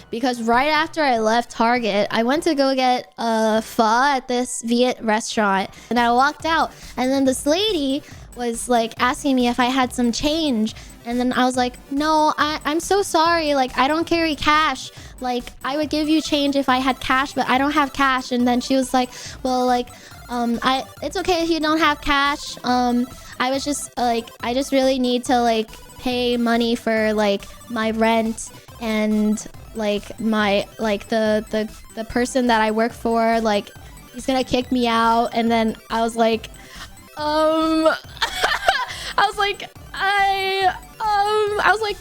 because right after I left Target, I went to go get a pho at this Viet restaurant, and I walked out, and then this lady was like asking me if I had some change, and then I was like, no, I'm so sorry, like I don't carry cash, like I would give you change if I had cash, but I don't have cash. And then she was like, well, like it's okay if you don't have cash, I was just like, I just really need to like pay money for like my rent, and like my like the person that I work for, like he's gonna kick me out. And then I was like, I was like, I was like,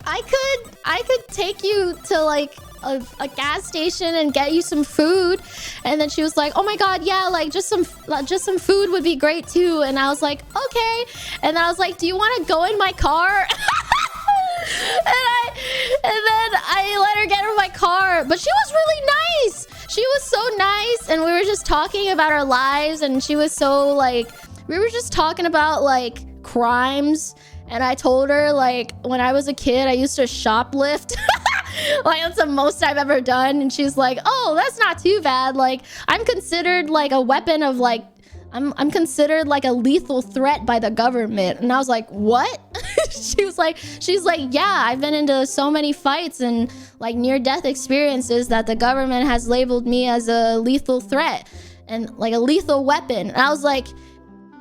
I could take you to like a gas station and get you some food. And then she was like, oh my god, yeah, like just some food would be great too. And I was like, okay. And then I was like, do you want to go in my car? And then I let her get in my car, but she was really nice. She was so nice, and we were just talking about our lives, and she was so like, we were just talking about like crimes. And I told her like when I was a kid I used to shoplift. Like that's the most I've ever done. And she's like, oh, that's not too bad, like I'm considered like a weapon of like, I'm considered like a lethal threat by the government. And I was like, what? she's like, yeah, I've been into so many fights and like near-death experiences that the government has labeled me as a lethal threat and like a lethal weapon. And I was like,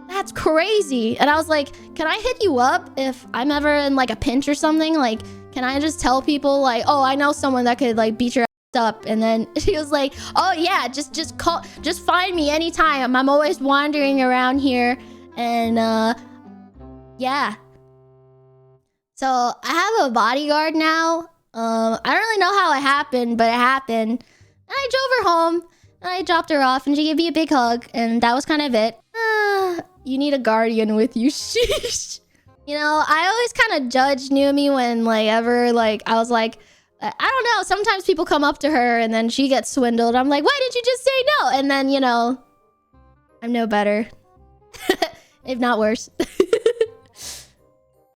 that's crazy. And I was like, can I hit you up if I'm ever in like a pinch or something? Like, can I just tell people like, oh, I know someone that could like beat your ass up? And then she was like, oh yeah, just call, just find me anytime. I'm always wandering around here. And yeah. So I have a bodyguard now. I don't really know how it happened, but it happened. And I drove her home and I dropped her off and she gave me a big hug, and that was kind of it. You need a guardian with you. Sheesh. You know, I always kind of judged Numi when like ever like I was like, I don't know, sometimes people come up to her and then she gets swindled. I'm like, why did you just say no? And then, you know, I'm no better. If not worse.